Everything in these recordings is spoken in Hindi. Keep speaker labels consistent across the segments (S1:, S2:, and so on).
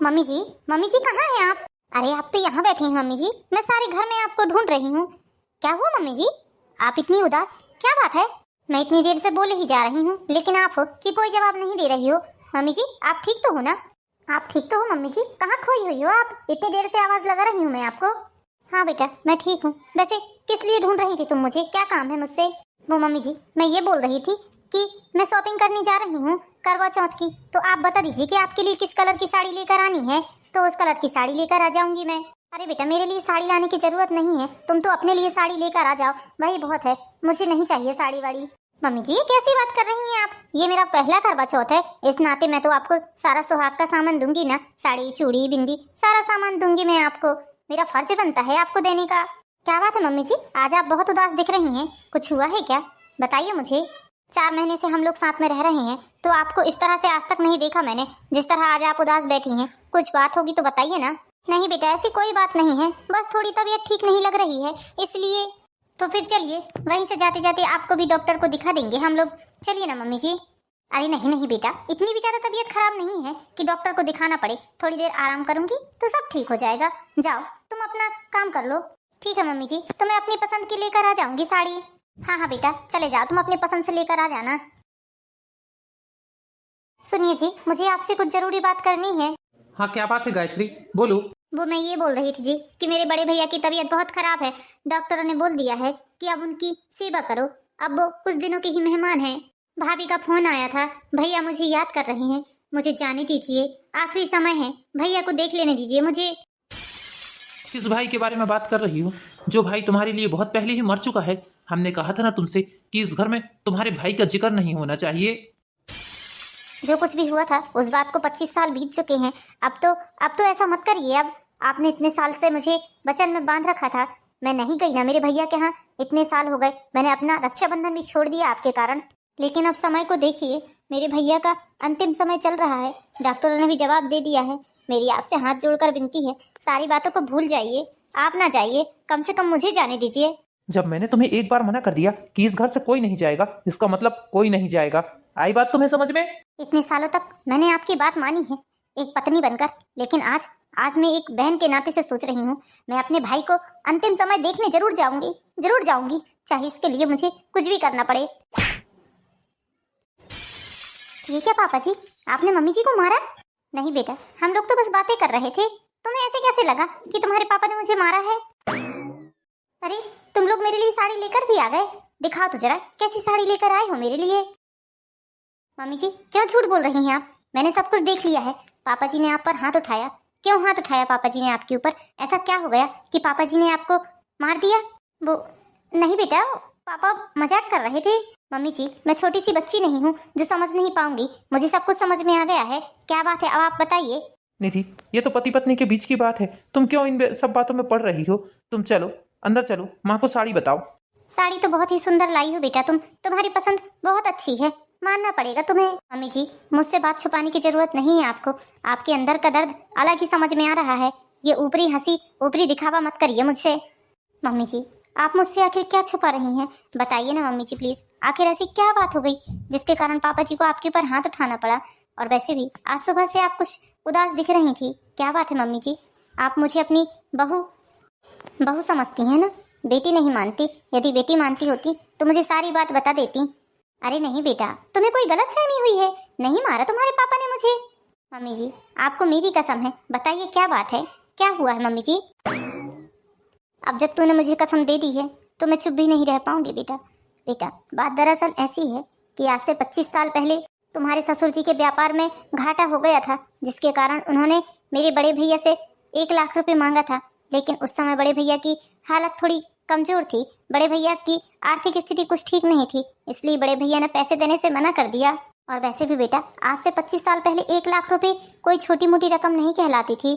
S1: मम्मी जी कहाँ हैं आप? अरे आप तो यहाँ बैठे हैं मम्मी जी, मैं सारे घर में आपको ढूंढ रही हूँ। क्या हुआ मम्मी जी, आप इतनी उदास, क्या बात है? मैं इतनी देर से बोले ही जा रही हूँ लेकिन आप हो कि कोई जवाब नहीं दे रही हो। मम्मी जी आप ठीक तो हो ना? आप ठीक तो हो मम्मी जी? कहाँ खोई हुई हो आप? इतनी देर से आवाज लगा रही हूँ मैं आपको। हाँ बेटा मैं ठीक हूँ। वैसे किस लिए ढूंढ रही थी तुम मुझे, क्या काम है मुझसे? वो मम्मी जी मैं ये बोल रही थी कि मैं शॉपिंग करने जा रही हूँ करवा चौथ की, तो आप बता दीजिए कि आपके लिए किस कलर की साड़ी लेकर आनी है, तो उस कलर की साड़ी लेकर आ जाऊंगी मैं। अरे बेटा मेरे लिए साड़ी लाने की जरूरत नहीं है, तुम तो अपने लिए साड़ी लेकर आ जाओ, वही बहुत है, मुझे नहीं चाहिए साड़ी वाड़ी। मम्मी जी ये कैसी बात कर रही हैं आप? ये मेरा पहला करवा चौथ है, इस नाते मैं तो आपको सारा सुहाग का सामान दूंगी ना, साड़ी चूड़ी बिंदी सारा सामान दूंगी मैं आपको, मेरा फर्ज बनता है आपको देने का। क्या बात है मम्मी जी, आज आप बहुत उदास दिख रही हैं, कुछ हुआ है क्या? बताइए मुझे। 4 महीने से हम लोग साथ में रह रहे हैं तो आपको इस तरह से आज तक नहीं देखा मैंने, जिस तरह आज आप उदास बैठी हैं। कुछ बात होगी तो बताइए ना। नहीं बेटा ऐसी कोई बात नहीं है, बस थोड़ी तबीयत ठीक नहीं लग रही है इसलिए। तो फिर चलिए वहीं से जाते जाते आपको भी डॉक्टर को दिखा देंगे हम लोग, चलिए ना मम्मी जी। अरे नहीं नहीं बेटा, इतनी भी ज्यादा तबीयत खराब नहीं है कि डॉक्टर को दिखाना पड़े, थोड़ी देर आराम करूंगी तो सब ठीक हो जाएगा। जाओ तुम अपना काम कर लो। ठीक है मम्मी जी, तो मैं अपनी पसंद की लेकर आ जाऊंगी साड़ी। हाँ हाँ बेटा चले जाओ, तुम अपने पसंद से लेकर आ जाना। सुनिए जी मुझे आपसे कुछ जरूरी बात करनी है।
S2: हाँ क्या बात है गायत्री, बोलो।
S1: वो मैं ये बोल रही थी जी कि मेरे बड़े भैया की तबीयत बहुत खराब है, डॉक्टरों ने बोल दिया है कि अब उनकी सेवा करो, अब वो कुछ दिनों के ही मेहमान हैं। भाभी का फोन आया था, भैया मुझे याद कर रहे हैं, मुझे जाने दीजिए, आखिरी समय है, भैया को देख लेने दीजिए मुझे।
S2: किस भाई के बारे में बात कर रही हो? जो भाई तुम्हारे लिए बहुत पहले ही मर चुका है। हमने कहा था ना तुमसे कि इस घर में तुम्हारे भाई का जिक्र नहीं होना चाहिए।
S1: जो कुछ भी हुआ था उस बात को 25 साल बीत चुके हैं, अब तो ऐसा मत करिए। अब आपने इतने साल से मुझे वचन में बांध रखा था, मैं नहीं गई ना मेरे भैया के यहाँ, इतने साल हो गए, मैंने अपना रक्षाबंधन भी छोड़ दिया आपके कारण। लेकिन अब समय को देखिए, मेरे भैया का अंतिम समय चल रहा है, डॉक्टरों ने भी जवाब दे दिया है। मेरी आपसे हाथ जोड़कर विनती है, सारी बातों को भूल जाइए, आप ना जाइए, कम से कम मुझे जाने दीजिए।
S2: जब मैंने तुम्हें एक बार मना कर दिया कि इस घर से कोई नहीं जाएगा, इसका मतलब कोई नहीं जाएगा। आई बात तुम्हें समझ में?
S1: इतने सालों तक मैंने आपकी बात मानी है एक पत्नी बनकर, लेकिन आज मैं एक बहन के नाते से सोच रही हूँ, मैं अपने भाई को अंतिम समय देखने जरूर जाऊंगी, चाहे इसके लिए मुझे कुछ भी करना पड़े। ये क्या पापा जी, आपने मम्मी जी को मारा? नहीं बेटा, हम लोग तो बस बातें कर रहे थे, तुम्हें ऐसे कैसे लगा कि तुम्हारे पापा ने मुझे मारा है? अरे तुम लोग मेरे लिए साड़ी लेकर भी आ गए, दिखाओ तो जरा कैसी साड़ी लेकर आए हो मेरे लिए। मम्मी जी क्यों झूठ बोल रही हैं आप, मैंने सब कुछ देख लिया है, पापा जी ने आप पर हाथ उठाया। क्यों हाथ उठाया पापा जी ने आपके ऊपर? ऐसा क्या हो गया कि पापा जी ने आपको मार दिया? वो नहीं बेटा, पापा मजाक कर रहे थे। मम्मी जी मैं छोटी सी बच्ची नहीं हूँ जो समझ नहीं पाऊंगी, मुझे सब कुछ समझ में आ गया है। क्या बात है अब आप बताइए।
S2: निधि ये तो पति पत्नी के बीच की बात है, तुम क्यों इन सब बातों में पड़ रही हो? तुम चलो अंदर चलो, माँ को साड़ी बताओ।
S1: साड़ी तो बहुत ही सुंदर लाई हो बेटा, तुम्हारी पसंद बहुत अच्छी है, मानना पड़ेगा तुम्हें। मम्मी जी मुझसे बात छुपाने की जरूरत नहीं है आपको, आपके अंदर का दर्द अलग ही समझ में आ रहा है, ये ऊपरी हंसी ऊपरी दिखावा मत करिए मुझसे। मम्मी जी आप मुझसे आखिर क्या छुपा रही हैं, बताइए ना मम्मी जी प्लीज, आखिर ऐसी क्या बात हो गई जिसके कारण पापा जी को आपके ऊपर हाथ उठाना पड़ा? और वैसे भी आज सुबह से आप कुछ उदास दिख रही थी, क्या बात है मम्मी जी? आप मुझे अपनी बहू समझती हैं ना, बेटी नहीं मानती, यदि बेटी मानती होती तो मुझे सारी बात बता देती। अरे नहीं बेटा, तुम्हें कोई गलतफहमी हुई है, नहीं मारा तुम्हारे पापा ने मुझे। मम्मी जी आपको मेरी कसम है, बताइए क्या बात है, क्या हुआ है मम्मी जी? अब जब तूने मुझे कसम दे दी है तो मैं चुप भी नहीं रह पाऊंगी बेटा। बात दरअसल ऐसी है कि आज से 25 साल पहले तुम्हारे ससुर जी के व्यापार में घाटा हो गया था, जिसके कारण उन्होंने मेरे बड़े भैया से 1 लाख रुपए मांगा था, लेकिन उस समय बड़े भैया की हालत थोड़ी कमजोर थी, बड़े भैया की आर्थिक स्थिति कुछ ठीक नहीं थी, इसलिए बड़े भैया ने पैसे देने से मना कर दिया। और वैसे भी बेटा आज से 25 साल पहले 1 लाख रुपए कोई छोटी मोटी रकम नहीं कहलाती थी।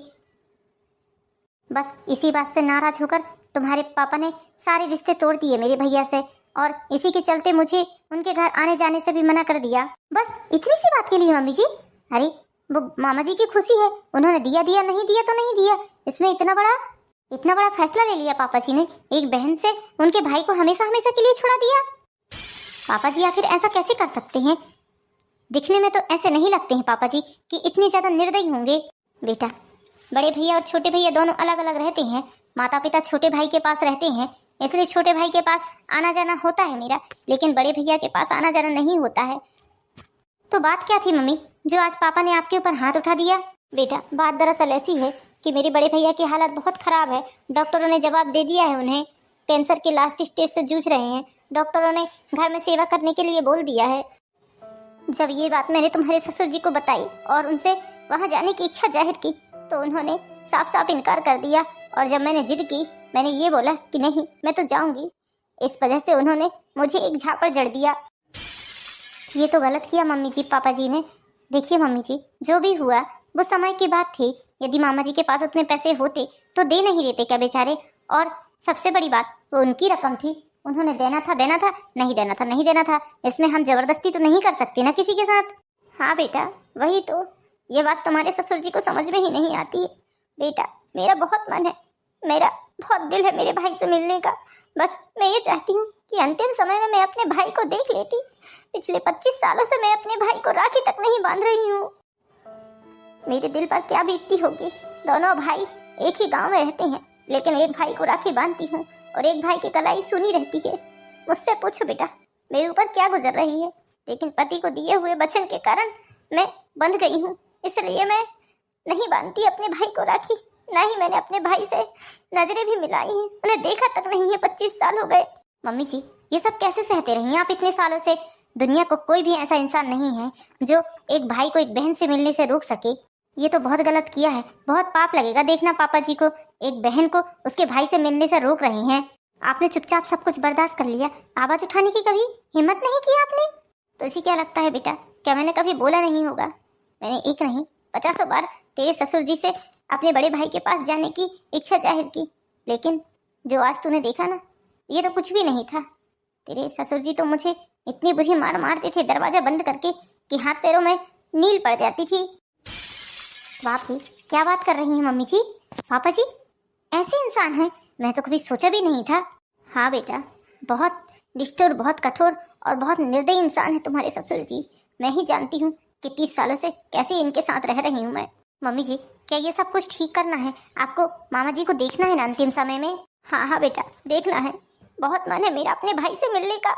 S1: बस इसी बात से नाराज होकर तुम्हारे पापा ने सारे रिश्ते तोड़ दिए मेरे भैया से, और इसी के चलते मुझे उनके घर आने जाने से भी मना कर दिया। बस इतनी सी बात के लिए मम्मी जी? अरे वो मामा जी की खुशी है, उन्होंने दिया नहीं दिया तो नहीं दिया, इसमें इतना बड़ा फैसला ले लिया पापा जी ने, एक बहन से उनके भाई को हमेशा हमेशा के लिए छुड़ा दिया। पापा जी आखिर ऐसा कैसे कर सकते हैं? दिखने में तो ऐसे नहीं लगते हैं पापा जी कि इतने ज्यादा निर्दयी होंगे। बेटा, बड़े भैया और छोटे भैया दोनों अलग अलग रहते हैं। माता पिता छोटे भाई के पास रहते हैं, इसलिए छोटे भाई के पास आना जाना होता है मेरा, लेकिन बड़े भैया के पास आना जाना नहीं होता है। तो बात क्या थी मम्मी, जो आज पापा ने आपके ऊपर हाथ उठा दिया? बेटा, बात दरअसल ऐसी है कि मेरे बड़े भैया की हालत बहुत खराब है। डॉक्टरों ने जवाब दे दिया है, उन्हें कैंसर के लास्ट स्टेज से जूझ रहे हैं। डॉक्टरों ने घर में सेवा करने के लिए बोल दिया है। जब ये बात मैंने तुम्हारे ससुर जी को बताई और उनसे वहाँ जाने की इच्छा जाहिर की, तो उन्होंने साफ साफ इनकार कर दिया। और जब मैंने जिद की, मैंने ये बोला कि नहीं, मैं तो जाऊंगी, इस वजह से उन्होंने मुझे एक झापड़ जड़ दिया। ये तो गलत किया मम्मी जी, पापा जी ने। देखिए मम्मी जी, जो भी हुआ वो समय की बात थी। यदि मामा जी के पास उतने पैसे होते तो दे नहीं देते क्या बेचारे? और सबसे बड़ी बात, वो उनकी रकम थी, उन्होंने देना था, नहीं देना था, नहीं देना था। इसमें हम जबरदस्ती तो नहीं कर सकते ना किसी के साथ। हाँ बेटा, वही तो, ये बात तुम्हारे ससुर जी को समझ में ही नहीं आती है। बेटा, मेरा बहुत मन है, मेरा बहुत दिल है मेरे भाई से मिलने का। बस मैं ये चाहती हूँ कि अंतिम समय में मैं अपने भाई को देख लेती। पिछले 25 सालों से मैं अपने भाई को राखी तक नहीं बांध रही हूँ। मेरे दिल पर क्या बीतती होगी। दोनों भाई एक ही गांव में रहते हैं, लेकिन एक भाई को राखी बांधती हूँ और एक भाई की कलाई सुनी रहती है। मुझसे पूछो बेटा, मेरे ऊपर क्या गुजर रही है, लेकिन पति को दिए हुए वचन के कारण मैं बंध गई हूँ। इसलिए मैं नहीं बांधती अपने भाई को राखी। ना ही मैंने अपने भाई से नजरें भी मिलाई हैं, उन्हें देखा तक नहीं है। 25 साल हो गए। मम्मी जी, ये सब कैसे सहते रही हैं आप इतने सालों से? दुनिया को कोई भी ऐसा इंसान नहीं है जो एक भाई को एक बहन से मिलने से रोक सके। ये तो बहुत गलत किया है, बहुत पाप लगेगा। देखना पापा जी को एक बहन को उसके भाई से मिलने से रोक रही हैं। आपने चुपचाप सब कुछ बर्दाश्त कर लिया, आवाज उठाने की कभी हिम्मत नहीं की आपने। तुझे क्या लगता है बेटा, क्या मैंने कभी बोला नहीं होगा? मैंने एक नहीं 50 बार तेरे ससुर जी से अपने बड़े भाई के पास जाने की इच्छा जाहिर की, लेकिन जो आज तूने देखा ना, ये तो कुछ भी नहीं था। तेरे ससुर जी तो मुझे इतनी बुरी मार मारते थे दरवाजा बंद करके कि हाथ पैरों में नील पड़ जाती थी। बाप रे, क्या बात कर रही हैं मम्मी जी? पापा जी ऐसे इंसान हैं, मैं तो कभी सोचा भी नहीं था। हाँ बेटा, बहुत निष्ठुर, बहुत कठोर और बहुत निर्दयी इंसान है तुम्हारे ससुर जी। मैं ही जानती हूँ कि 30 सालों से कैसे इनके साथ रह रही हूँ मैं। मम्मी जी, क्या ये सब कुछ ठीक करना है? आपको मामा जी को देखना है ना अंतिम समय में? हाँ बेटा, देखना है। बहुत मन है मेरा अपने भाई से मिलने का।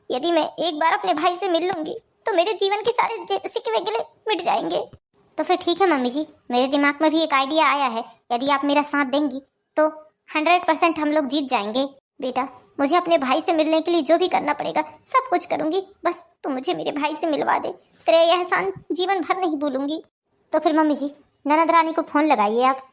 S1: यदि मैं एक बार अपने भाई से मिल लूंगी तो मेरे जीवन के सारे सिकवे गिले मिट जाएंगे। तो फिर ठीक है मम्मी जी, मेरे दिमाग में भी एक आइडिया आया है। यदि आप मेरा साथ देंगी तो 100% हम लोग जीत जाएंगे। बेटा, मुझे अपने भाई से मिलने के लिए जो भी करना पड़ेगा सब कुछ करूंगी, बस तू मुझे मेरे भाई से मिलवा दे। तेरे यह एहसान जीवन भर नहीं भूलूंगी। तो फिर मम्मी जी, ननद रानी को फोन लगाइए आप।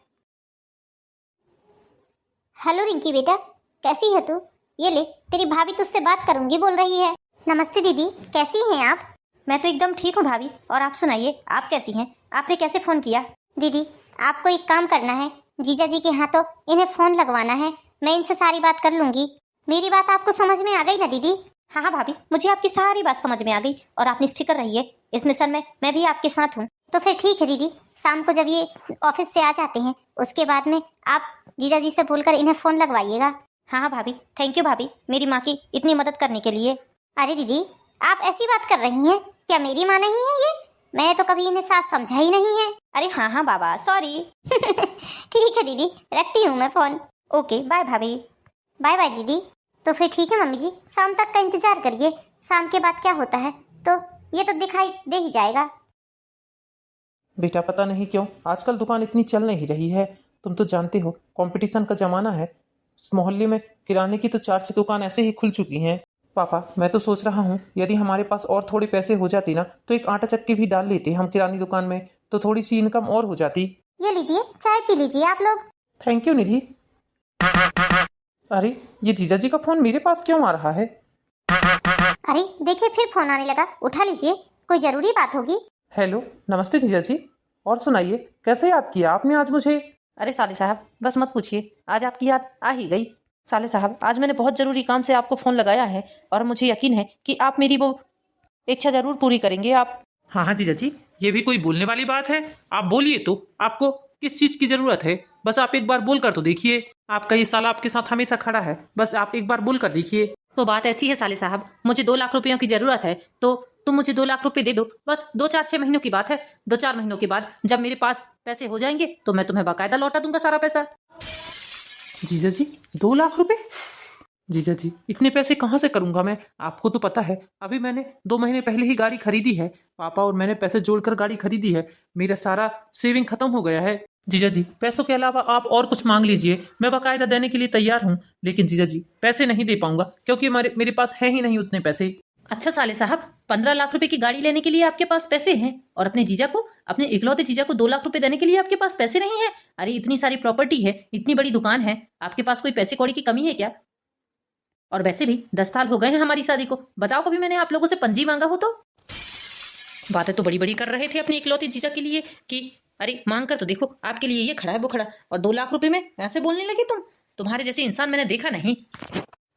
S1: हेलो रिंकी बेटा, कैसी है तू? ये ले, तेरी भाभी तुझसे बात करूंगी बोल रही है। नमस्ते दीदी, कैसी हैं आप?
S3: मैं तो एकदम ठीक हूँ भाभी, और आप सुनाइए, आप कैसी हैं? आपने कैसे फ़ोन किया?
S1: दीदी, आपको एक काम करना है, जीजा जी के हाथों इन्हें फ़ोन लगवाना है। मैं इनसे सारी बात कर लूंगी। मेरी बात आपको समझ में आ गई ना दीदी?
S3: हाँ भाभी, मुझे आपकी सारी बात समझ में आ गई, और आप निश्फिक्र रहिए, इस मिशन में मैं भी आपके साथ हूँ।
S1: तो फिर ठीक है दीदी, शाम को जब ये ऑफिस से आ जाते हैं उसके बाद में आप जीजा जी से बोलकर इन्हें फ़ोन लगवाइएगा।
S3: हाँ भाभी, थैंक यू भाभी, मेरी माँ की इतनी मदद करने के लिए।
S1: अरे दीदी, आप ऐसी बात कर रही हैं, क्या मेरी माँ नहीं है ये? मैंने तो कभी इन्हें साथ समझा ही नहीं है।
S3: अरे हाँ बाबा, सॉरी।
S1: ठीक है दीदी, रखती हूँ मैं फ़ोन।
S3: ओके, बाय भाभी।
S1: बाय बाय दीदी। तो फिर ठीक है मम्मी जी, शाम तक का इंतजार करिए। शाम के बाद क्या होता है तो ये तो दिखाई दे ही जाएगा।
S2: बेटा, पता नहीं क्यों आजकल दुकान इतनी चल नहीं रही है। तुम तो जानते हो कंपटीशन का जमाना है। इस मोहल्ले में किराने की तो 4-6 दुकान ऐसे ही खुल चुकी हैं। पापा, मैं तो सोच रहा हूँ यदि हमारे पास और थोड़े पैसे हो जाती ना तो एक आटा चक्की भी डाल लेते हम किरानी दुकान में, तो थोड़ी सी इनकम और हो जाती।
S1: ये लीजिए, चाय पी लीजिए आप लोग।
S2: थैंक यू निधि। अरे, ये जीजा जी का फोन मेरे पास क्यों आ रहा है?
S1: अरे देखिए, फिर फोन आने लगा, उठा लीजिए, कोई जरूरी बात होगी।
S2: हेलो, नमस्ते जीजा जी। और सुनाइए, कैसे याद किया आपने आज मुझे?
S3: अरे साले साहब, बस मत पूछिए, आज आपकी याद आ ही गई। साले साहब, आज मैंने बहुत ज़रूरी काम से आपको फ़ोन लगाया है, और मुझे यकीन है कि आप मेरी वो इच्छा ज़रूर पूरी करेंगे। आप
S2: हाँ जीजा जी, ये भी कोई बोलने वाली बात है? आप बोलिए तो, आपको किस चीज़ की ज़रूरत है? बस आप एक बार बोल कर तो देखिए। आपका ये साला आपके साथ हमेशा खड़ा है, बस आप एक बार बोल कर देखिए।
S3: तो बात ऐसी है साले साहब, मुझे 2 लाख रुपयों की ज़रूरत है, तो तुम मुझे 2 लाख रुपए दे दो, बस 2-4-6 महीनों की बात है। 2-4 महीनों के बाद जब मेरे पास पैसे हो जाएंगे तो मैं तुम्हें बाकायदा लौटा दूंगा सारा पैसा।
S2: जीजा जी 2 लाख रुपए? जीजा जी इतने पैसे कहाँ से करूंगा मैं? आपको तो पता है अभी मैंने 2 महीने पहले ही गाड़ी खरीदी है। पापा और मैंने पैसे जोड़कर गाड़ी खरीदी है। मेरा सारा सेविंग खत्म हो गया है। जीजा जी पैसों के अलावा आप और कुछ मांग लीजिए, मैं बाकायदा देने के लिए तैयार हूँ। लेकिन जीजा जी पैसे नहीं दे पाऊंगा क्योंकि मेरे पास है ही नहीं उतने पैसे।
S3: अच्छा साले साहब, 15 लाख रुपए की गाड़ी लेने के लिए आपके पास पैसे हैं और अपने जीजा को, अपने इकलौते जीजा को 2 लाख रुपए देने के लिए आपके पास पैसे नहीं है? अरे इतनी सारी प्रॉपर्टी है, इतनी बड़ी दुकान है, आपके पास कोई पैसे कौड़ी की कमी है क्या? और वैसे भी 10 साल हो गए हैं हमारी शादी को, बताओ कभी मैंने आप लोगों से पंजी मांगा हो तो? बातें तो बड़ी बड़ी कर रहे थे अपने इकलौते जीजा के लिए कि अरे मांग कर तो देखो, आपके लिए ये खड़ा है वो खड़ा, और 2 लाख रुपए में ऐसे बोलने लगे तुम? तुम्हारे जैसे इंसान मैंने देखा नहीं।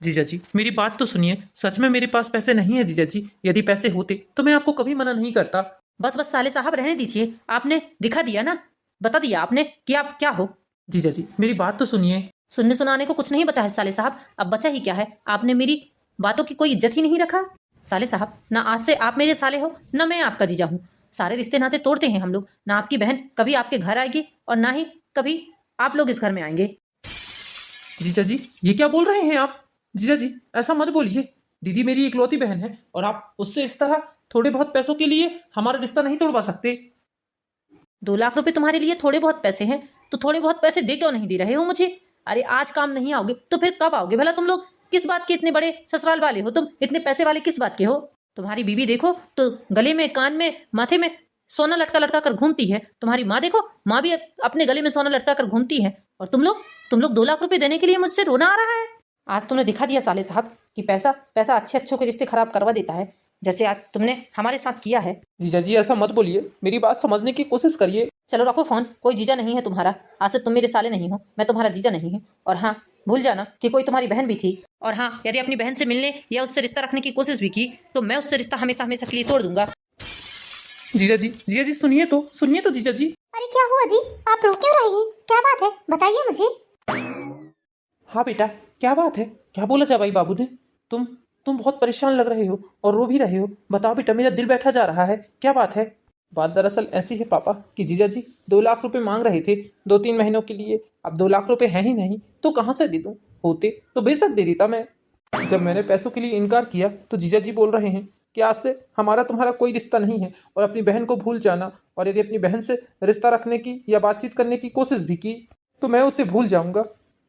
S2: जीजा जी मेरी बात तो सुनिए, सच में मेरे पास पैसे नहीं है जीजा जी। यदि पैसे होते तो मैं आपको कभी मना नहीं करता।
S3: बस बस साले साहब रहने दीजिए, आपने दिखा दिया ना, बता दिया आपने कि आप क्या हो।
S2: जीजा जी मेरी बात तो सुनिए।
S3: सुनने सुनाने को कुछ नहीं बचा है साले साहब, अब बचा ही क्या है? आपने मेरी बातों की कोई इज्जत ही नहीं रखा। साले साहब ना आज से आप मेरे साले हो, ना मैं आपका जीजा हूँ। सारे रिश्ते नाते तोड़ते हैं हम लोग। ना आपकी बहन कभी आपके घर आएगी और ना ही कभी आप लोग इस घर में आएंगे।
S2: जीजा जी ये क्या बोल रहे हैं आप? जीजा जी ऐसा मत बोलिए। दीदी मेरी इकलौती बहन है और आप उससे इस तरह थोड़े बहुत पैसों के लिए हमारा रिश्ता नहीं तोड़वा सकते।
S3: 2 लाख रुपए तुम्हारे लिए थोड़े बहुत पैसे हैं, तो थोड़े बहुत पैसे दे क्यों नहीं दे रहे हो मुझे? अरे आज काम नहीं आओगे तो फिर कब आओगे भला तुम लोग? किस बात के इतने बड़े ससुराल वाले हो तुम? इतने पैसे वाले किस बात के हो? तुम्हारी बीवी देखो तो गले में, कान में, माथे में सोना लटका लटका कर घूमती है। तुम्हारी माँ देखो, माँ भी अपने गले में सोना लटका कर घूमती है। और तुम लोग 2 लाख रुपए देने के लिए मुझसे रोना आ रहा है। आज तुमने दिखा दिया साले साहब कि पैसा पैसा अच्छे अच्छों के रिश्ते खराब करवा देता है, जैसे आज तुमने हमारे साथ किया है।
S2: जीजा जी ऐसा मत बोलिए, मेरी बात समझने की कोशिश करिए।
S3: चलो रखो फोन, कोई जीजा नहीं है तुम्हारा। आज से तुम मेरे साले नहीं हो, मैं तुम्हारा जीजा नहीं हूँ। और हाँ, भूल जाना कि कोई तुम्हारी बहन भी थी। और हाँ, यदि अपनी बहन से मिलने या उससे रिश्ता रखने की कोशिश भी की तो मैं उससे रिश्ता हमेशा हमेशा के लिए तोड़ दूंगा।
S2: जीजा जी सुनिए तो जीजा जी।
S1: अरे क्या हुआ जी, आप रो क्यों रहे हैं? क्या बात है, बताइए मुझे।
S2: हाँ बेटा क्या बात है? क्या बोला जवाई बाबू ने? तुम बहुत परेशान लग रहे हो और रो भी रहे हो। बताओ बेटा, मेरा दिल बैठा जा रहा है, क्या बात है? बात दरअसल ऐसी है पापा कि जीजा जी 2 लाख रुपए मांग रहे थे 2-3 महीनों के लिए। अब 2 लाख रुपए है ही नहीं तो कहाँ से दे दूं? होते तो बेशक दे देता मैं। जब मैंने पैसों के लिए इनकार किया तो जीजा जी बोल रहे हैं कि आज से हमारा तुम्हारा कोई रिश्ता नहीं है और अपनी बहन को भूल जाना। और यदि अपनी बहन से रिश्ता रखने की या बातचीत करने की कोशिश भी की तो मैं उसे भूल जाऊंगा,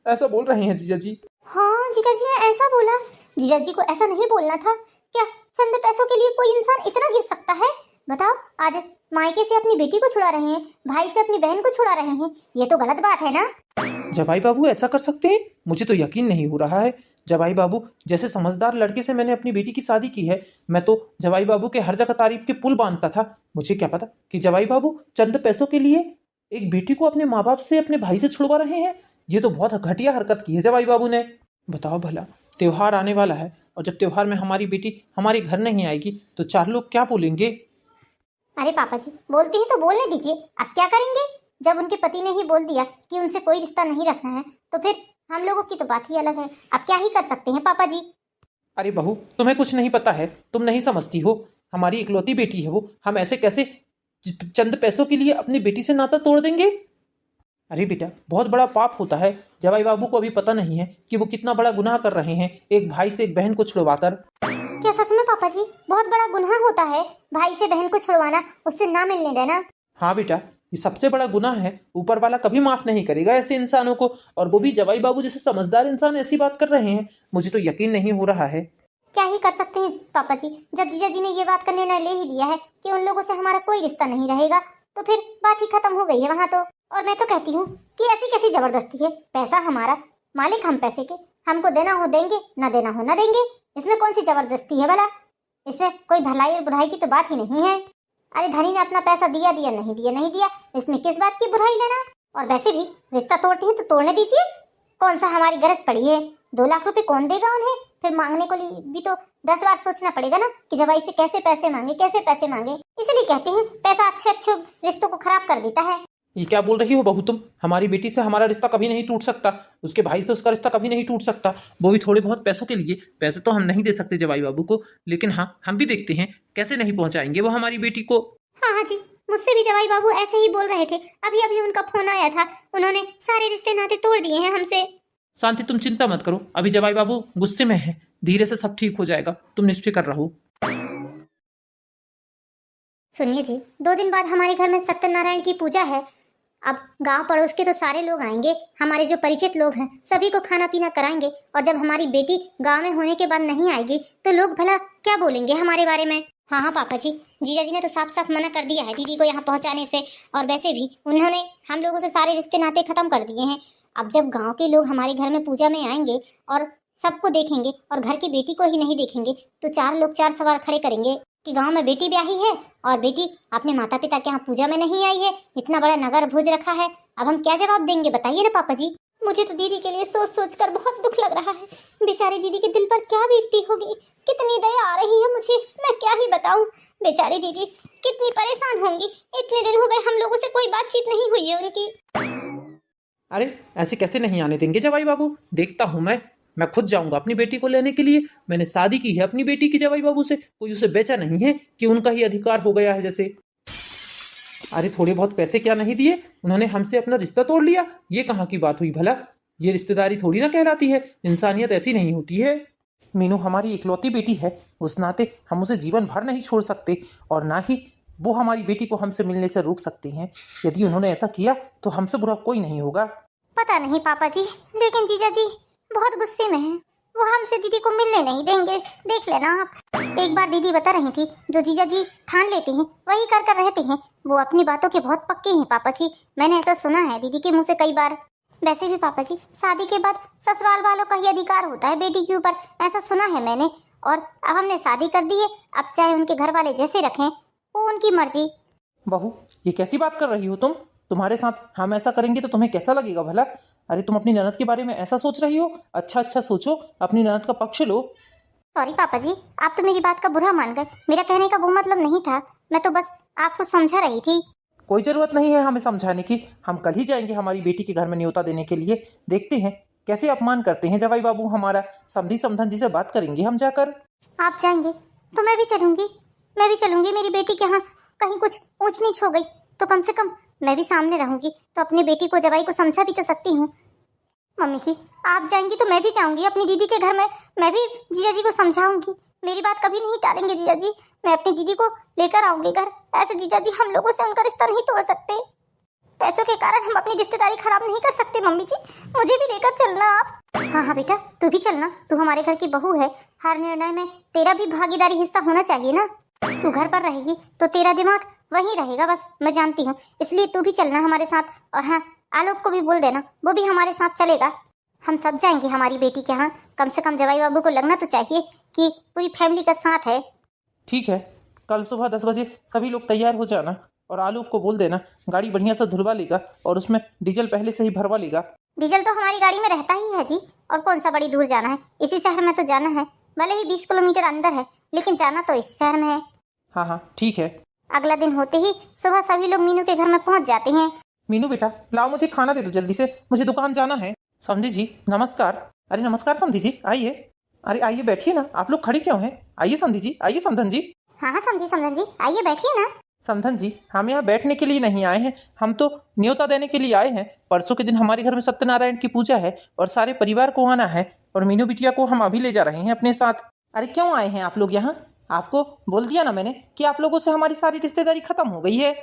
S2: ऐसा बोल रहे हैं जीजा जी।
S1: हाँ जीजा जी ने ऐसा बोला? जीजा जी को ऐसा नहीं बोलना था। क्या चंद पैसों के लिए कोई इंसान इतना गिर सकता है? बताओ, आज मायके से अपनी बेटी को छुड़ा रहे हैं, भाई से अपनी बहन को छुड़ा रहे हैं, ये तो गलत बात है ना।
S2: जवाई बाबू ऐसा कर सकते हैं? मुझे तो यकीन नहीं हो रहा है। जवाई बाबू जैसे समझदार लड़के से मैंने अपनी बेटी की शादी की है। मैं तो जवाई बाबू के हर जगह तारीफ के पुल बांधता था। मुझे क्या पता कि जवाई बाबू चंद पैसों के लिए एक बेटी को अपने माँ बाप से, अपने भाई से छुड़वा रहे हैं। ये तो बहुत घटिया हरकत की है जवाई बाबू ने। बताओ भला, त्योहार आने वाला है और जब त्योहार में हमारी बेटी हमारे घर नहीं आएगी तो 4 लोग क्या बोलेंगे?
S1: अरे पापा जी, बोलती हैं तो बोलने दीजिए, अब क्या करेंगे? जब उनके पति ने ही बोल दिया कि उनसे कोई रिश्ता नहीं रखना है तो फिर हम लोगों की तो बात ही अलग है। अब क्या ही कर सकते हैं पापा जी।
S2: अरे बहू, तुम्हें कुछ नहीं पता है, तुम नहीं समझती हो। हमारी इकलौती बेटी है वो, हम ऐसे कैसे चंद पैसों के लिए अपनी बेटी से नाता तोड़ देंगे? अरे बेटा, बहुत बड़ा पाप होता है। जवाई बाबू को अभी पता नहीं है कि वो कितना बड़ा गुनाह कर रहे हैं एक भाई से एक बहन को छुड़वाकर।
S1: क्या सच में पापा जी बहुत बड़ा गुनाह होता है भाई से बहन को छुड़वाना, उससे ना मिलने देना?
S2: हाँ बेटा, ये सबसे बड़ा गुनाह है। ऊपर वाला कभी माफ नहीं करेगा ऐसे इंसानों को, और वो भी जवाई बाबू जैसे समझदार इंसान ऐसी बात कर रहे हैं। मुझे तो यकीन नहीं हो रहा है।
S1: क्या ही कर सकते हैं पापा जी, जब जीजा जी ने ये बात का निर्णय ले ही लिया है कि उन लोगों से हमारा कोई रिश्ता नहीं रहेगा तो फिर बात ही खत्म हो गई है वहाँ तो। और मैं तो कहती हूँ कि ऐसी कैसी जबरदस्ती है? पैसा हमारा, मालिक हम पैसे के, हमको देना हो देंगे, ना देना हो ना देंगे। इसमें कौन सी जबरदस्ती है भला? इसमें कोई भलाई और बुराई की तो बात ही नहीं है। अरे धनी ने अपना पैसा दिया दिया, नहीं दिया नहीं दिया, इसमें किस बात की बुराई लेना? और वैसे भी रिश्ता तोड़ते हैं तो तोड़ने दीजिए, कौन सा हमारी गरज पड़ी है? 2 लाख रुपए कौन देगा उन्हें? फिर मांगने को लिए भी तो 10 बार सोचना पड़ेगा ना कि जवाई से कैसे पैसे मांगे, कैसे पैसे मांगे। इसलिए कहते हैं पैसा अच्छे अच्छे रिश्तों को खराब कर देता है।
S2: ये क्या बोल रही हो बहू तुम? हमारी बेटी से हमारा रिश्ता कभी नहीं टूट सकता, उसके भाई से उसका रिश्ता कभी नहीं टूट सकता, वो भी थोड़े बहुत पैसों के लिए। पैसे तो हम नहीं दे सकते जवाई बाबू को, लेकिन हाँ हम भी देखते हैं कैसे नहीं पहुंचाएंगे वो हमारी बेटी को।
S1: हाँ हाँ जी, मुझसे भी जवाई बाबू ऐसे ही बोल रहे थे। अभी अभी उनका फोन आया था, उन्होंने सारे रिश्ते नाते तोड़ दिए हैं हमसे।
S2: शांति तुम चिंता मत करो, अभी जवाई बाबू गुस्से में है, धीरे से सब ठीक हो जाएगा, तुम निश्चिंत रहो।
S1: सुनिए जी, 2 दिन बाद हमारे घर में सत्यनारायण की पूजा है। अब गांव पड़ोस के तो सारे लोग आएंगे, हमारे जो परिचित लोग हैं सभी को खाना पीना कराएंगे। और जब हमारी बेटी गांव में होने के बाद नहीं आएगी तो लोग भला क्या बोलेंगे हमारे बारे में। हाँ हाँ पापा जी, जीजा जी ने तो साफ साफ मना कर दिया है दीदी को यहाँ पहुँचाने से। और वैसे भी उन्होंने हम लोगों से सारे रिश्ते नाते खत्म कर दिए हैं। अब जब गाँव के लोग हमारे घर में पूजा में आएंगे और सबको देखेंगे और घर की बेटी को ही नहीं देखेंगे तो 4 लोग 4 सवाल खड़े करेंगे कि गांव में बेटी ब्याही है और बेटी अपने माता पिता के यहाँ पूजा में नहीं आई है, इतना बड़ा नगर भोज रखा है। अब हम क्या जवाब देंगे बताइए ना पापा जी। मुझे तो दीदी के लिए सोच सोच कर बहुत दुख लग रहा है। बेचारी दीदी के दिल पर क्या बीतती होगी, कितनी दया आ रही है मुझे, मैं क्या ही बताऊं। बेचारी दीदी कितनी परेशान होंगी, इतने दिन हो गए हम लोगों से कोई बातचीत नहीं हुई है उनकी।
S2: अरे ऐसे कैसे नहीं आने देंगे जवाई बाबू, देखता हूँ मैं खुद जाऊंगा अपनी बेटी को लेने के लिए। मैंने शादी की है अपनी बेटी की जवाई बाबू से, कोई उसे बेचा नहीं है कि उनका ही अधिकार हो गया है जैसे। अरे थोड़े बहुत पैसे क्या नहीं दिए, उन्होंने हमसे अपना रिश्ता तोड़ लिया, ये कहाँ की बात हुई भला? ये रिश्तेदारी थोड़ी ना कहलाती है, इंसानियत ऐसी नहीं होती है। मीनू हमारी इकलौती बेटी है, उस नाते हम उसे जीवन भर नहीं छोड़ सकते और ना ही वो हमारी बेटी को हमसे मिलने से रोक सकते हैं। यदि उन्होंने ऐसा किया तो हमसे बुरा कोई नहीं होगा।
S1: पता नहीं पापा जी, लेकिन जीजा जी बहुत गुस्से में हैं। वो हमसे दीदी को मिलने नहीं देंगे, देख लेना आप। एक बार दीदी बता रही थी जो जीजा जी ठान लेते हैं वही कर कर रहते हैं। वो अपनी बातों के बहुत पक्के हैं पापा जी, मैंने ऐसा सुना है दीदी के मुंह से कई बार। वैसे भी पापा जी शादी के बाद ससुराल वालों का ही अधिकार होता है बेटी के ऊपर, ऐसा सुना है मैंने। और अब हमने शादी कर दी है, अब चाहे उनके घर वाले जैसे रखें वो उनकी मर्जी।
S2: बहू ये कैसी बात कर रही हो तुम? तुम्हारे साथ हम ऐसा करेंगे तो तुम्हें कैसा लगेगा भला? अरे तुम अपनी ननद के बारे में ऐसा सोच रही हो? अच्छा सोचो, अपनी ननद का पक्ष लो।
S1: सॉरी पापा जी, आप तो मेरी बात का बुरा मान गए, मेरा कहने का वो मतलब नहीं था, मैं तो बस आपको समझा रही थी।
S2: कोई जरूरत नहीं है हमें समझाने की, हम कल ही जाएंगे हमारी बेटी के घर में न्योता देने के लिए। देखते हैं कैसे अपमान करते हैं जवाई बाबू हमारा। समधी समधन जी से बात करेंगे हम जाकर।
S1: आप जाएंगे तो मैं भी चलूंगी। मेरी बेटी के यहाँ कहीं कुछ ऊंच नीच हो गई तो कम से कम मैं भी सामने रहूंगी, तो अपनी बेटी को जवाई को समझा भी तो सकती हूँ। मम्मी जी आप जाएंगी तो मैं भी जाऊंगी अपनी दीदी के घर में, मैं भी जीजा जी को समझाऊंगी। मेरी बात कभी नहीं टालेंगे जीजा जी, मैं अपनी दीदी को लेकर आऊंगी घर। ऐसे जीजा जी हम लोगों से उनका रिश्ता नहीं तोड़ सकते, पैसों के कारण हम अपनी रिश्तेदारी खराब नहीं कर सकते। मम्मी जी मुझे भी लेकर चलना आप। हाँ हाँ बेटा तू भी चलना, तू हमारे घर की बहू है, हर निर्णय में तेरा भी भागीदारी हिस्सा होना चाहिए ना। तू घर पर रहेगी तो तेरा दिमाग वहीं रहेगा, बस मैं जानती हूँ, इसलिए तू भी चलना हमारे साथ। और हाँ आलोक को भी बोल देना, वो भी हमारे साथ चलेगा। हम सब जाएंगे हमारी बेटी के यहाँ, कम से कम जवाई बाबू को लगना तो चाहिए कि पूरी फैमिली का साथ है।
S2: ठीक है, कल सुबह 10 बजे सभी लोग तैयार हो जाना और आलोक को बोल देना गाड़ी बढ़िया से धुलवा लेगा और उसमें डीजल पहले से ही भरवा लेगा।
S1: डीजल तो हमारी गाड़ी में रहता ही है जी, और कौन सा बड़ी दूर जाना है, इसी शहर में तो जाना है, भले ही 20 किलोमीटर अंदर है लेकिन जाना तो इस शहर में है।
S2: हाँ ठीक है।
S1: अगला दिन होते ही सुबह सभी लोग मीनू के घर में पहुंच जाते हैं।
S2: मीनू बेटा लाओ मुझे खाना दे दो जल्दी से, मुझे दुकान जाना है। समधी जी नमस्कार। अरे नमस्कार समधी जी, आइए। अरे आइए बैठिए ना, आप लोग खड़े क्यों हैं? आइए समधी जी, आइए समधन जी।
S1: हाँ समधन जी आइए बैठिए ना।
S2: समधन जी हम यहाँ बैठने के लिए नहीं आए हैं, हम तो न्योता देने के लिए आए हैं। परसों के दिन हमारे घर में सत्यनारायण की पूजा है और सारे परिवार को आना है और मीनू बिटिया को हम अभी ले जा रहे हैं अपने साथ। अरे क्यों आए हैं आप लोग यहाँ? आपको बोल दिया ना मैंने कि आप लोगों से हमारी सारी रिश्तेदारी खत्म हो गई है।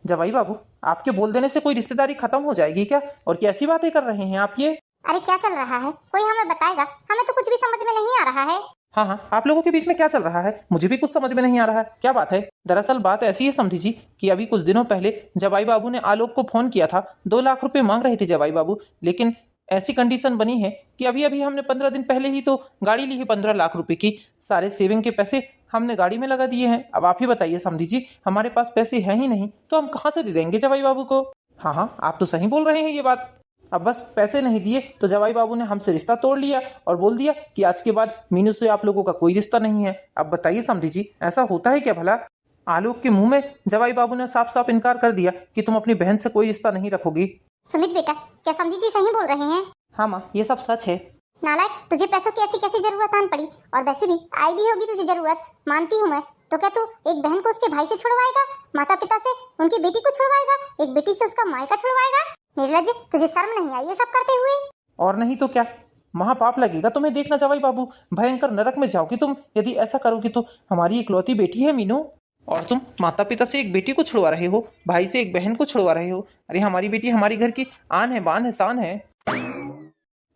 S2: जवाई बाबू आपके बोल देने से कोई रिश्तेदारी खत्म हो जाएगी क्या? और कैसी बातें कर रहे हैं आप ये?
S1: अरे क्या चल रहा है, कोई हमें बताएगा, हमें तो कुछ भी समझ में नहीं आ रहा है।
S2: हाँ आप लोगों के बीच में क्या चल रहा है, मुझे भी कुछ समझ में नहीं आ रहा है, क्या बात है? दरअसल बात ऐसी है समधी जी कि अभी कुछ दिनों पहले जवाई बाबू ने आलोक को फोन किया था, 2 लाख रुपए मांग रहे थे जवाई बाबू, लेकिन ऐसी कंडीशन बनी है कि अभी हमने 15 दिन पहले ही तो गाड़ी ली है 15 लाख रुपए की, सारे सेविंग के पैसे हमने गाड़ी में लगा दिए हैं। अब आप ही बताइए समधी जी, हमारे पास पैसे हैं ही नहीं तो हम कहाँ से दे देंगे जवाई बाबू को? हाँ आप तो सही बोल रहे हैं ये बात। अब बस पैसे नहीं दिए तो जवाई बाबू ने हमसे रिश्ता तोड़ लिया और बोल दिया कि आज के बाद मीनू से आप लोगों का कोई रिश्ता नहीं है। अब बताइए समधी जी ऐसा होता है क्या भला? आलोक के मुंह में जवाई बाबू ने साफ साफ इनकार कर दिया कि तुम अपनी बहन से कोई रिश्ता नहीं रखोगी।
S1: सुमित बेटा, क्या समझी जी सही बोल रहे हैं?
S2: हाँ माँ, ये सब सच है।
S1: नालायक, तुझे पैसों की ऐसी कैसी जरूरत आन पड़ी? और वैसे भी आई भी होगी तुझे जरूरत, मानती हूँ मैं। तो क्या तू एक बहन को उसके भाई से छुड़वाएगा, माता पिता से उनकी बेटी को छुड़वाएगा, एक बेटी से उसका मायका छुड़वाएगा? निर्लज्ज, तुझे शर्म नहीं आई ये सब करते हुए?
S2: और नहीं तो क्या, महापाप लगेगा तुम्हें। देखना जवाई बाबू, भयंकर नरक में जाओगी तुम यदि ऐसा करोगी तो। हमारी इकलौती बेटी है मीनू, और तुम माता पिता से एक बेटी को छुड़वा रहे हो, भाई से एक बहन को छुड़वा रहे हो। अरे हमारी बेटी हमारी घर की आन है, बान है, शान है।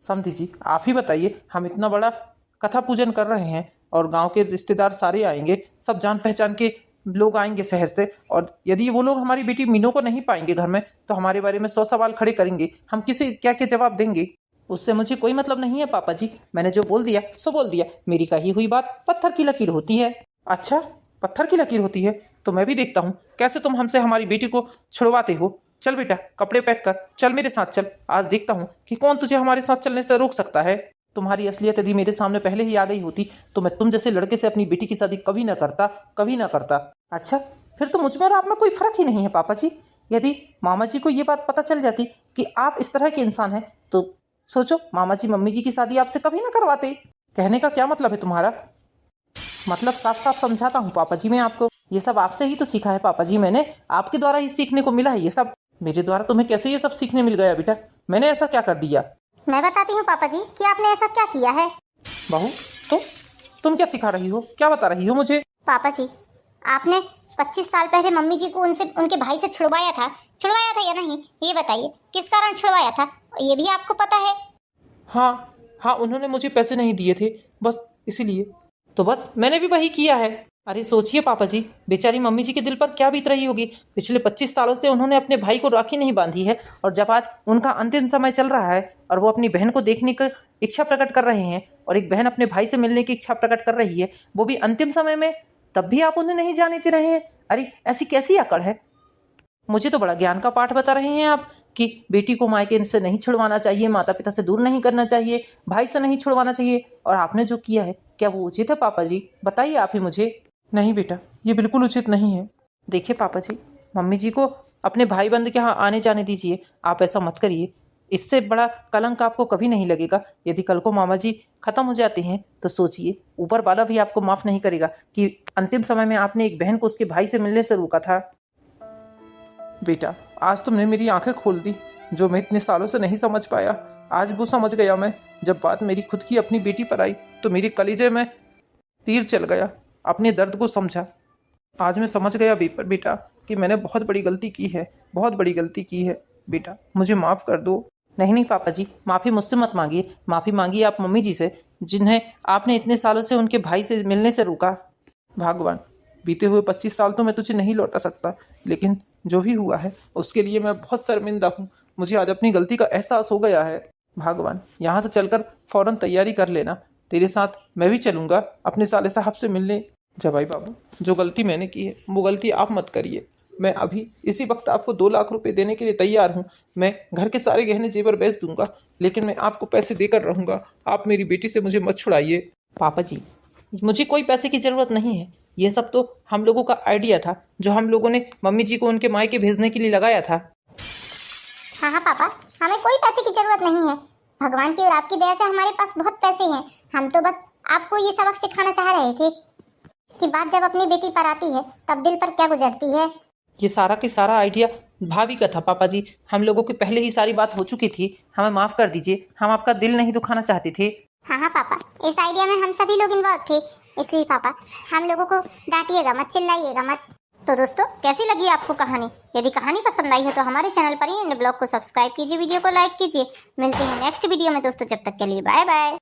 S2: समझी जी, आप ही बताइए, हम इतना बड़ा कथा पूजन कर रहे हैं और गांव के रिश्तेदार सारे आएंगे, सब जान पहचान के लोग आएंगे शहर से, और यदि वो लोग हमारी बेटी मीनू को नहीं पाएंगे घर में तो हमारे बारे में 100 सवाल खड़े करेंगे। हम किसे क्या क्या जवाब देंगे? उससे मुझे कोई मतलब नहीं है पापा जी। मैंने जो बोल दिया सो बोल दिया। मेरी कही हुई बात पत्थर की लकीर होती है। अच्छा, पत्थर की लकीर होती है तो मैं भी देखता हूँ कैसे तुम हमसे हमारी बेटी को छुड़वाते हो। चल बेटा, कपड़े पैक कर, चल मेरे साथ चल। आज देखता हूँ कि कौन तुझे हमारे साथ चलने से रोक सकता है। तुम्हारी असलियत यदि मेरे सामने पहले ही आ गई होती तो मैं तुम जैसे लड़के से अपनी बेटी की शादी कभी ना करता, कभी ना करता। अच्छा, फिर तो मुझ में और आप में कोई फर्क ही नहीं है पापा जी। यदि मामा जी को ये बात पता चल जाती कि आप इस तरह के इंसान हैं तो सोचो, मामा जी मम्मी जी की शादी आपसे कभी ना करवाते। कहने का क्या मतलब है तुम्हारा? मतलब साफ साफ समझाता हूँ पापा जी मैं आपको, ये सब आपसे ही तो सीखा है पापा जी। मैंने आपके द्वारा ही सीखने को मिला है ये सब। मेरे द्वारा तुम्हें कैसे ये सब सीखने मिल गया बेटा? मैंने ऐसा क्या कर दिया?
S1: मैं बताती हूँ पापा जी कि आपने ऐसा क्या किया है।
S2: बहू, तुम क्या सिखा रही हो, क्या बता रही हो मुझे?
S1: पापा जी, आपने 25 साल पहले मम्मी जी को उनके भाई से छुड़वाया था या नहीं, ये बताइए। किस कारण छुड़वाया था ये भी आपको पता है?
S2: हाँ, उन्होंने मुझे पैसे नहीं दिए थे, बस इसीलिए। तो बस मैंने भी वही किया है। अरे सोचिए पापा जी, बेचारी मम्मी जी के दिल पर क्या बीत रही होगी। पिछले 25 सालों से उन्होंने अपने भाई को राखी नहीं बांधी है, और जब आज उनका अंतिम समय चल रहा है और वो अपनी बहन को देखने की इच्छा प्रकट कर रहे हैं, और एक बहन अपने भाई से मिलने की इच्छा प्रकट कर रही है, वो भी अंतिम समय में, तब भी आप उन्हें नहीं जाने दे रहे हैं। अरे ऐसी कैसी अकड़ है? मुझे तो बड़ा ज्ञान का पाठ बता रहे हैं आप कि बेटी को मायके से नहीं छुड़वाना चाहिए, माता पिता से दूर नहीं करना चाहिए, भाई से नहीं छुड़वाना चाहिए। और आपने जो किया है क्या वो उचित है पापा जी? बताइए आप ही मुझे। नहीं बेटा, ये बिल्कुल उचित नहीं है। देखिए पापा जी, मम्मी जी को अपने भाई बंद के यहाँ आने जाने दीजिए। आप ऐसा मत करिए, इससे बड़ा कलंक आपको कभी नहीं लगेगा। यदि कल को मामा जी खत्म हो जाते हैं तो सोचिए, ऊपर वाला भी आपको माफ नहीं करेगा कि अंतिम समय में आपने एक बहन को उसके भाई से मिलने से रोका था। बेटा, आज तुमने मेरी आंखें खोल दी, जो मैं इतने सालों से नहीं समझ पाया। आज वो समझ गया मैं। जब बात मेरी खुद की अपनी बेटी पर आई तो मेरी कलीजे में तीर चल गया। अपने दर्द को समझा। आज मैं समझ गया बेटा कि मैंने बहुत बड़ी गलती की है, बहुत बड़ी गलती की है। बेटा मुझे माफ़ कर दो। नहीं पापा जी, माफ़ी मुझसे मत मांगिए। माफ़ी मांगिए आप मम्मी जी से, जिन्हें आपने इतने सालों से उनके भाई से मिलने से रोका। भगवान, बीते हुए 25 साल तो मैं तुझे नहीं लौटा सकता, लेकिन जो भी हुआ है उसके लिए मैं बहुत शर्मिंदा हूँ। मुझे आज अपनी गलती का एहसास हो गया है। भगवान, यहाँ से चलकर फ़ौरन तैयारी कर लेना, तेरे साथ मैं भी चलूँगा अपने साले साहब से मिलने। जवाई बाबू, जो गलती मैंने की है वो गलती आप मत करिए। मैं अभी इसी वक्त आपको 2 लाख रुपए देने के लिए तैयार हूँ। मैं घर के सारे गहने जेवर बेच दूंगा, लेकिन मैं आपको पैसे देकर रहूँगा। आप मेरी बेटी से मुझे मत छुड़ाइए। पापा जी, मुझे कोई पैसे की ज़रूरत नहीं है। ये सब तो हम लोगों का आइडिया था, जो हम लोगों ने मम्मी जी को उनके मायके भेजने के लिए लगाया था।
S1: हाँ पापा, हमें कोई पैसे की जरूरत नहीं है। भगवान की और आपकी दया से हमारे पास बहुत पैसे हैं। हम तो बस आपको ये सबक सिखाना चाह रहे थे कि बात जब अपनी बेटी पर आती है तब दिल पर क्या गुजरती है।
S2: ये सारा की सारा आइडिया भाभी का था पापा जी। हम लोगों की पहले ही सारी बात हो चुकी थी। हमें माफ़ कर दीजिए, हम आपका दिल नहीं दुखाना चाहते थे।
S1: हाँ पापा, इस आइडिया में हम सभी लोग इन्वॉल्व थे, इसलिए पापा हम लोगों को डांटिएगा मत, चिल्लाइएगा मत। तो दोस्तों, कैसी लगी आपको कहानी? यदि कहानी पसंद आई हो तो हमारे चैनल पर ही ब्लॉग को सब्सक्राइब कीजिए, वीडियो को लाइक कीजिए। मिलते हैं नेक्स्ट वीडियो में दोस्तों, जब तक के लिए बाय बाय।